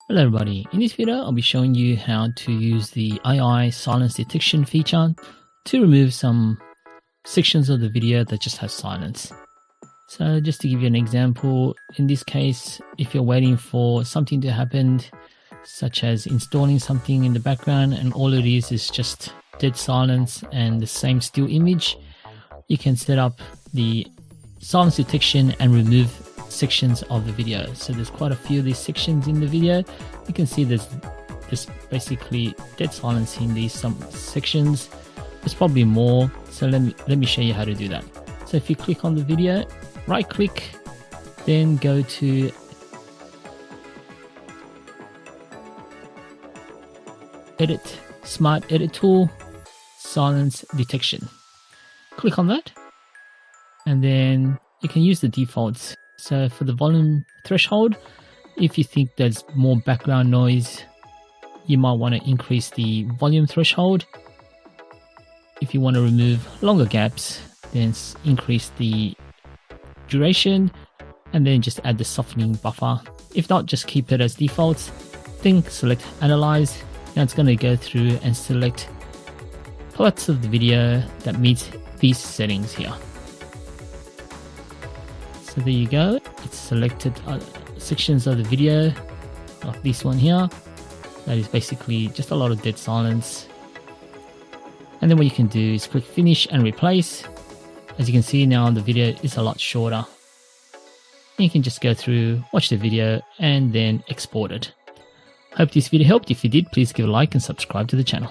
Hello everybody, in this video I'll be showing you how to use the AI silence detection feature to remove some sections of the video that just have silence. So just to give you an example, in this case, if you're waiting for something to happen, such as installing something in the background and all it is just dead silence and the same still image, you can set up the silence detection and remove sections of the video. So there's quite a few of these sections in the video. You can see there's basically dead silence in these some sections. There's probably more, so let me show you how to do that. So if you click on the video, right click, then go to edit, smart edit tool, silence detection. Click on that and then you can use the defaults. So for the volume threshold, if you think there's more background noise, you might want to increase the volume threshold. If you want to remove longer gaps, then increase the duration and then just add the softening buffer. If not, just keep it as defaults. Then select Analyze. Now it's going to go through and select parts of the video that meet these settings here. So there you go, it's selected sections of the video, like this one here, that is basically just a lot of dead silence. And then what you can do is click finish and replace. As you can see now, the video is a lot shorter. And you can just go through, watch the video and then export it. Hope this video helped. If you did, please give a like and subscribe to the channel.